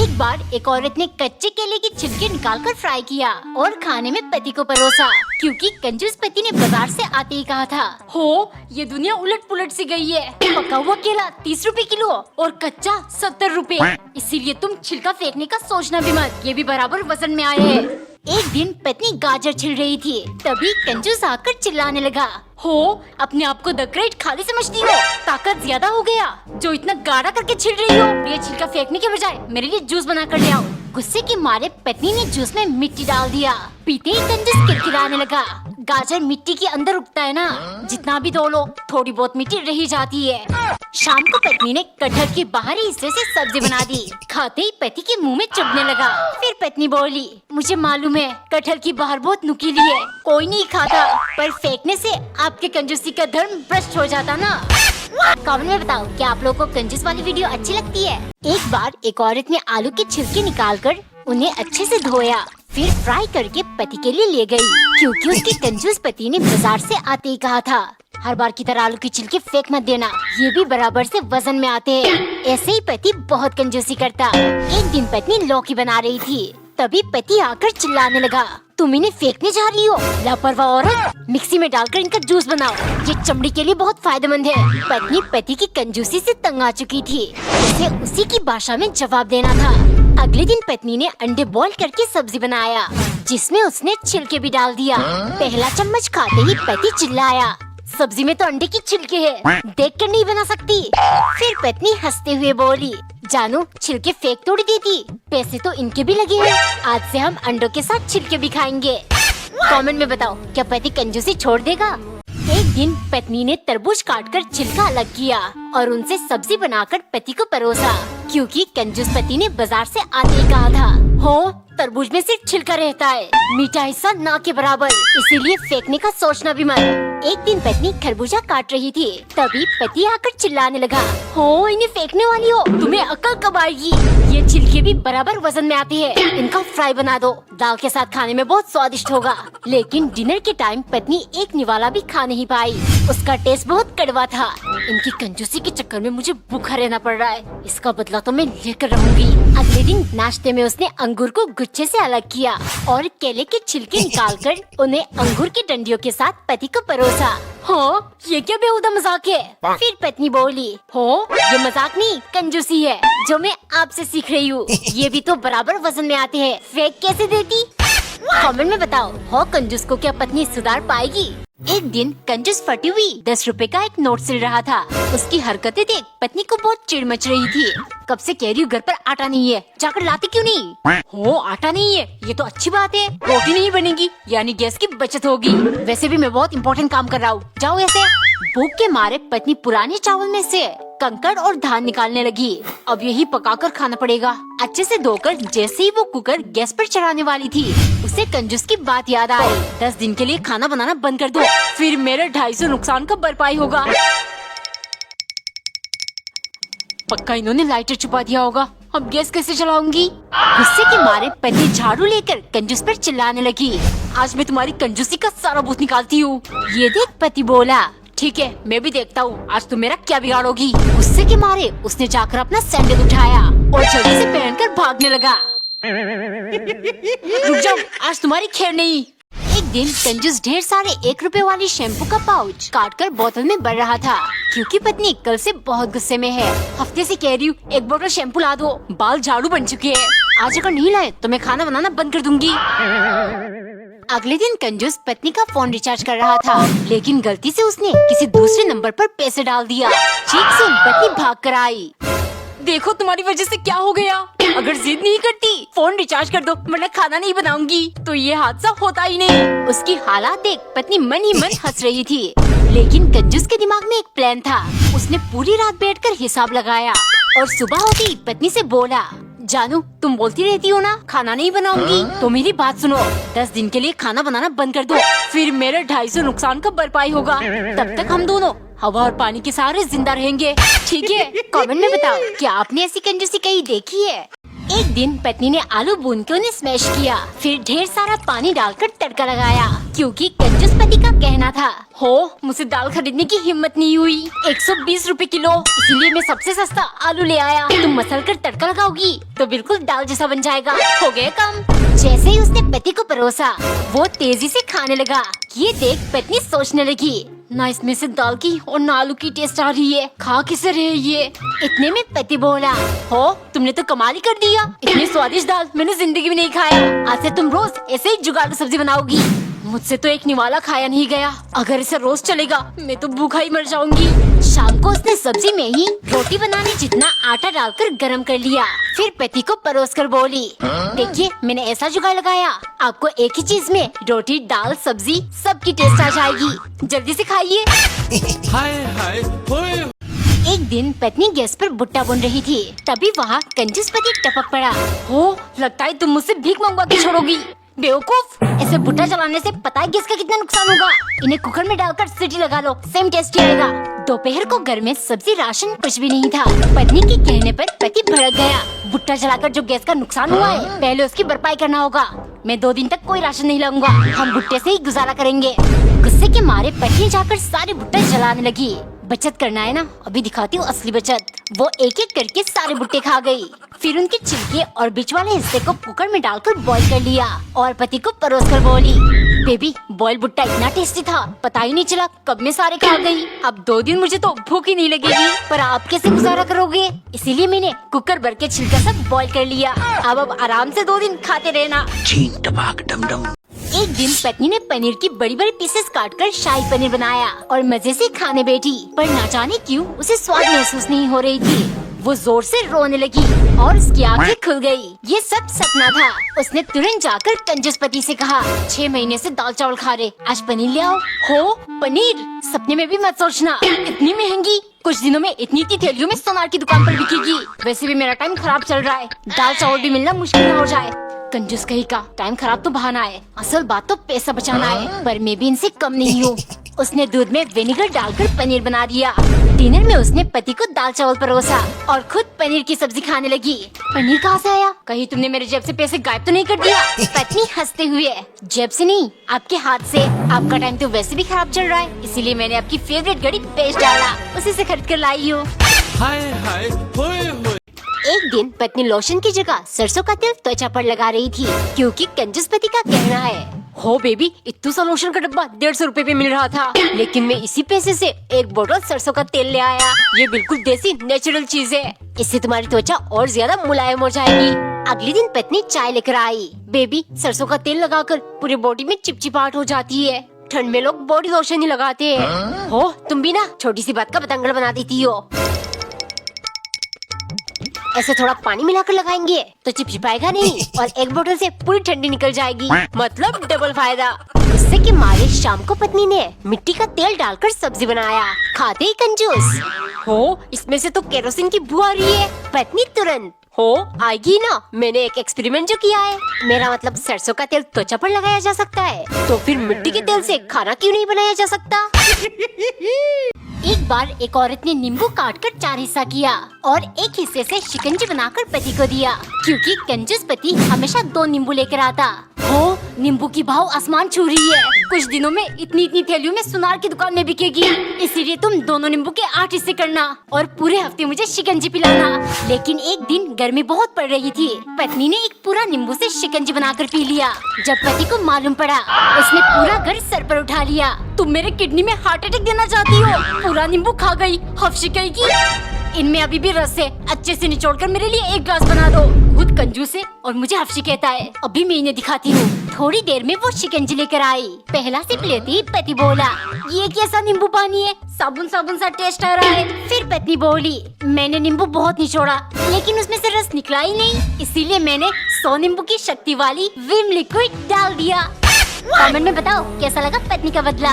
एक बार एक औरत ने कच्चे केले की छिलके निकालकर फ्राई किया और खाने में पति को परोसा, क्योंकि कंजूस पति ने बाजार से आते ही कहा था, हो ये दुनिया उलट पुलट सी गई है। पका हुआ केला 30 रुपए किलो और कच्चा 70 रुपए। इसीलिए तुम छिलका फेंकने का सोचना भी मत, ये भी बराबर वजन में आए हैं। एक दिन पत्नी गाजर छिल रही थी, तभी कंजूस आकर चिल्लाने लगा, हो अपने आप को द ग्रेट खाली समझती हो, ताकत ज्यादा हो गया जो इतना गाढ़ा करके छिल रही हो। ये छिलका फेंकने के बजाय मेरे लिए जूस बना कर ले आओ। गुस्से के मारे पत्नी ने जूस में मिट्टी डाल दिया। पीते ही कंजूस किरकिराने लगा, गाजर मिट्टी के अंदर उगता है ना, जितना भी धो लो थोड़ी बहुत मिट्टी रह जाती है। शाम को पत्नी ने कटहल के बाहरी हिस्से से सब्जी बना दी। खाते ही पति के मुंह में चुभने लगा। फिर पत्नी बोली, मुझे मालूम है कटहल की बाहर बहुत नुकीली है, कोई नहीं खाता, पर फेंकने से आपके कंजूसी का धर्म भ्रष्ट हो जाता ना। कमेंट में बताओ क्या आप लोगों को कंजूस वाली वीडियो अच्छी लगती है। एक बार एक औरत ने आलू के छिलके निकालकर उन्हें अच्छे से धोया, फिर फ्राई करके पति के लिए ले गई, क्योंकि उसके कंजूस पति ने बाजार से आते ही कहा था, हर बार की तरह आलू की छिलके फेंक मत देना, ये भी बराबर से वजन में आते हैं। ऐसे ही पति बहुत कंजूसी करता। एक दिन पत्नी लौकी बना रही थी, तभी पति आकर चिल्लाने लगा, तुम इन्हें फेंकने जा रही हो, लापरवाह औरत, मिक्सी में डालकर इनका जूस बनाओ, ये चमड़ी के लिए बहुत फायदेमंद है। पत्नी पति की कंजूसी से तंग आ चुकी थी, उसे उसी की भाषा में जवाब देना था। अगले दिन पत्नी ने अंडे बॉईल करके सब्जी बनाया, जिसमें उसने छिलके भी डाल दिया। पहला चम्मच खाते ही पति चिल्लाया, सब्जी में तो अंडे की छिलके हैं, देखकर नहीं बना सकती। फिर पत्नी हंसते हुए बोली, जानू छिलके फेंक तोड़ देती, पैसे तो इनके भी लगे हैं, आज से हम अंडों के साथ छिलके भी खाएंगे। कमेंट में बताओ क्या पति कंजूसी छोड़ देगा। एक दिन पत्नी ने तरबूज काटकर छिलका अलग किया और उनसे सब्जी बनाकर पति को परोसा, क्योंकि कंजूस पति ने बाजार से आते ही कहा था, हो तरबूज में सिर्फ छिलका रहता है, मीठा हिस्सा ना के बराबर, इसीलिए फेंकने का सोचना भी मत। एक दिन पत्नी खरबूजा काट रही थी, तभी पति आकर चिल्लाने लगा, हो इन्हें फेंकने वाली हो, तुम्हें अकल कब आएगी, ये छिलके भी बराबर वजन में आते हैं, इनका फ्राई बना दो, दाल के साथ खाने में बहुत स्वादिष्ट होगा। लेकिन डिनर के टाइम पत्नी एक निवाला भी खा नहीं पाई, उसका टेस्ट बहुत कड़वा था। इनकी कंजूसी के चक्कर में मुझे भूखा रहना पड़ रहा है, इसका बदला तो मैं लेकर रहूंगी। अगले दिन नाश्ते में उसने अंगूर को गुच्छे से अलग किया और केले के छिलके निकालकर उन्हें अंगूर की डंडियों के साथ पति को परोसा। हो ये क्या बेहुदा मजाक है। फिर पत्नी बोली, हो ये मजाक नहीं कंजूसी है जो मैं आपसे सीख रही हूँ, ये भी तो बराबर वजन में आते हैं, फेंक कैसे देती। कमेंट में बताओ हो कंजूस को क्या पत्नी सुधार पाएगी। एक दिन कंजूस फटी हुई 10 रुपए का एक नोट सिल रहा था। उसकी हरकतें देख पत्नी को बहुत चिढ़ मच रही थी। कब से कह रही हूँ घर पर आटा नहीं है, जाकर लाते क्यों नहीं। हो आटा नहीं है ये तो अच्छी बात है, रोटी नहीं बनेगी यानी गैस की बचत होगी। वैसे भी मैं बहुत इम्पोर्टेंट काम कर रहा हूँ, जाओ ऐसे। भूख के मारे पत्नी पुराने चावल में से कंकड़ और धान निकालने लगी। अब यही पकाकर खाना पड़ेगा। अच्छे से धोकर जैसे ही वो कुकर गैस पर चढ़ाने वाली थी, उसे कंजूस की बात याद आई, 10 दिन के लिए खाना बनाना बंद कर दो, फिर मेरे 250 नुकसान का भरपाई होगा। पक्का इन्होंने लाइटर छुपा दिया होगा, अब गैस कैसे चलाऊंगी। गुस्से के मारे पत्नी झाड़ू लेकर कंजूस पर चिल्लाने लगी, आज मैं तुम्हारी कंजूसी का सारा भूत निकालती हूँ। ये देख पति बोला, ठीक है मैं भी देखता हूँ आज तुम मेरा क्या बिगाड़ोगी। गुस्से के मारे उसने जाकर अपना सैंडल उठाया और जल्दी से पहनकर भागने लगा। रुक जाओ आज तुम्हारी खैर नहीं। एक दिन कंजूस ढेर सारे 1 रुपए वाली शैम्पू का पाउच काटकर बोतल में भर रहा था, क्योंकि पत्नी कल से बहुत गुस्से में है। हफ्ते से कह रही हूँ 1 बोतल शैम्पू ला दो, बाल झाड़ू बन चुके हैं, आज अगर नहीं लाए तो मैं खाना बनाना बंद कर दूंगी। अगले दिन कंजूस पत्नी का फोन रिचार्ज कर रहा था, लेकिन गलती से उसने किसी दूसरे नंबर पर पैसे डाल दिया। चीख सुन पत्नी भाग कर आई, देखो तुम्हारी वजह से क्या हो गया, अगर जिद नहीं करती फोन रिचार्ज कर दो वरना खाना नहीं बनाऊंगी, तो ये हादसा होता ही नहीं। उसकी हालात देख पत्नी मन ही मन हंस रही थी, लेकिन कंजूस के दिमाग में एक प्लान था। उसने पूरी रात बैठकर हिसाब लगाया और सुबह होते ही पत्नी से बोला, जानू तुम बोलती रहती हो ना खाना नहीं बनाऊंगी, तो मेरी बात सुनो, 10 दिन के लिए खाना बनाना बंद कर दो, फिर मेरे 250 नुकसान का भरपाई होगा, तब तक हम दोनों हवा और पानी के सहारे जिंदा रहेंगे, ठीक है। कमेंट में बताओ क्या आपने ऐसी कंजूसी कहीं देखी है। एक दिन पत्नी ने आलू भून के उन्हें स्मैश किया, फिर ढेर सारा पानी डालकर तड़का लगाया, क्योंकि कंजूस पति का कहना था, हो मुझसे दाल खरीदने की हिम्मत नहीं हुई, 120 रुपए किलो, इसलिए मैं सबसे सस्ता आलू ले आया। तुम मसल कर तड़का लगाओगी तो बिल्कुल दाल जैसा बन जाएगा। हो गया काम। जैसे ही उसने पति को परोसा, वो तेजी से खाने लगा। ये देख पत्नी सोचने लगी, ना इसमें से दाल की और ना आलू की टेस्ट आ रही है, खा किसे रहे ये। इतने में पति बोला, हो तुमने तो कमाल ही कर दिया, इतनी स्वादिष्ट दाल मैंने जिंदगी में नहीं खाया। आज से तुम रोज ऐसे ही जुगाड़ू सब्जी बनाओगी। मुझसे तो एक निवाला खाया नहीं गया, अगर इसे रोज चलेगा मैं तो भूखा ही मर जाऊंगी। शाम को उसने सब्जी में ही रोटी बनाने जितना आटा डालकर गरम कर लिया, फिर पति को परोस कर बोली, देखिए मैंने ऐसा जुगाड़ लगाया, आपको एक ही चीज में रोटी दाल सब्जी सबकी टेस्ट आ जाएगी, जल्दी से खाइए। हाय हाय होए। एक दिन पत्नी गैस पर भुट्टा बुन रही थी, तभी वहाँ कंजूस पति टपक पड़ा। हो लगता है तुम मुझसे भीख मंगवा के छोड़ोगी, बेवकूफ। ऐसे भुट्टा चलाने से पता है गैस का कितना नुकसान होगा। इन्हें कुकर में डालकर सीटी लगा लो, सेम टेस्टी आएगा। दोपहर को घर में सब्जी राशन कुछ भी नहीं था। पत्नी के कहने पर पति भड़क गया, भुट्टा जलाकर जो गैस का नुकसान हुआ है पहले उसकी भरपाई करना होगा। मैं 2 दिन तक कोई राशन नहीं लाऊंगा, हम भुट्टे से ही गुजारा करेंगे। गुस्से के मारे पत्नी जाकर सारे भुट्टे जलाने लगी। बचत करना है ना, अभी दिखाती हूँ असली बचत। वो एक एक करके सारे भुट्टे खा गई, फिर उनके छिलके और बीच वाले हिस्से को कुकर में डालकर बॉईल कर लिया और पति को परोस कर बोली, बेबी बॉईल भुट्टा इतना टेस्टी था, पता ही नहीं चला कब मैं सारे खा गई। अब 2 दिन मुझे तो भूख ही नहीं लगेगी, पर आप कैसे गुजारा करोगे, इसीलिए मैंने कुकर भर के छिलका सब बॉईल कर लिया। अब आराम से 2 दिन खाते रहना। एक दिन पत्नी ने पनीर की बड़ी बड़ी पीसेस काटकर शाही पनीर बनाया और मजे से खाने बैठी, पर ना जाने क्यों उसे स्वाद महसूस नहीं हो रही थी। वो जोर से रोने लगी और उसकी आंखें खुल गई। ये सब सपना था। उसने तुरंत जाकर कंजूस पति से कहा, 6 महीने से दाल चावल खा रहे, आज पनीर ले आओ। हो पनीर, सपने में भी मत सोचना, इतनी महंगी, कुछ दिनों में इतनी थैलियों में सोनार की दुकान पर बिकेगी। वैसे भी मेरा टाइम खराब चल रहा है, दाल चावल भी मिलना मुश्किल न हो जाए। कंजूस कहीं का, टाइम खराब तो बहाना है, असल बात तो पैसा बचाना है, पर मैं भी इनसे कम नहीं हूँ। उसने दूध में विनेगर डालकर पनीर बना दिया। डिनर में उसने पति को दाल चावल परोसा और खुद पनीर की सब्जी खाने लगी। पनीर कहाँ से आया, कहीं तुमने मेरे जेब से पैसे गायब तो नहीं कर दिया? पत्नी हंसते हुए, जेब से नहीं, आपके हाथ से। आपका टाइम तो वैसे भी खराब चल रहा है, इसीलिए मैंने आपकी फेवरेट घड़ी बेच डाला, उसी से खरीद कर लाई हूँ। हाय हाय होए होए। एक दिन पत्नी लोशन की जगह सरसों का तेल त्वचा पर लगा रही थी, क्योंकि कंजूस पति का कहना है, हो बेबी इत्तू सा लोशन का डब्बा 150 रुपए पे मिल रहा था, लेकिन मैं इसी पैसे से 1 बोतल सरसों का तेल ले आया। ये बिल्कुल देसी नेचुरल चीज है, इससे तुम्हारी त्वचा और ज्यादा मुलायम हो जाएगी। अगले दिन पत्नी चाय लेकर आई। बेबी सरसों का तेल लगाकर पूरी बॉडी में चिपचिपाहट हो जाती है, ठंड में लोग बॉडी लोशन ही लगाते हैं। हो तुम भी ना छोटी सी बात का पतंगड़ बना देती हो। ऐसे थोड़ा पानी मिलाकर लगाएंगे तो चिपचिपाएगा नहीं और 1 बोतल से पूरी ठंडी निकल जाएगी, मतलब डबल फायदा। गुस्से के मारे शाम को पत्नी ने मिट्टी का तेल डालकर सब्जी बनाया। खाते ही कंजूस, हो इसमें से तो केरोसिन की बू आ रही है। पत्नी तुरंत, हो आएगी ना, मैंने एक एक्सपेरिमेंट जो किया है। मेरा मतलब सरसों का तेल त्वचा पर लगाया जा सकता है, तो फिर मिट्टी के तेल से खाना क्यों नहीं बनाया जा सकता? एक बार एक औरत ने नींबू काटकर 4 हिस्सा किया और एक हिस्से से शिकंजी बनाकर पति को दिया, क्योंकि कंजूस पति हमेशा 2 नींबू लेकर आता। हो नींबू की भाव आसमान छू रही है, कुछ दिनों में इतनी थैलियों में सुनार की दुकान में बिकेगी, इसीलिए तुम दोनों नींबू के 8 हिस्से करना और पूरे हफ्ते मुझे शिकंजी पिलाना। लेकिन एक दिन गर्मी बहुत पड़ रही थी, पत्नी ने एक पूरा नींबू से शिकंजी बनाकर पी लिया। जब पति को मालूम पड़ा, उसने पूरा घर सर पर उठा लिया। तुम मेरे किडनी में हार्ट अटैक देना चाहती हो, पूरा नींबू खा गई, हफ्शी कहेगी। इनमें अभी भी रस है, अच्छे से निचोड़कर मेरे लिए 1 ग्लास बना दो। खुद कंजूस है और मुझे हफ्शी कहता है, अभी मैं इन्हें दिखाती हूँ। थोड़ी देर में वो शिकंजी लेकर आई। पहला सिप लेते ही पति बोला, ये कैसा नींबू पानी है, साबुन साबुन सा टेस्ट आ रहा है। फिर पत्नी बोली, मैंने नींबू बहुत निचोड़ा, लेकिन उसमें से रस निकला ही नहीं, इसीलिए मैंने 100 नींबू की शक्ति वाली विम लिक्विड डाल दिया। कमेंट में बताओ कैसा लगा पत्नी का बदला।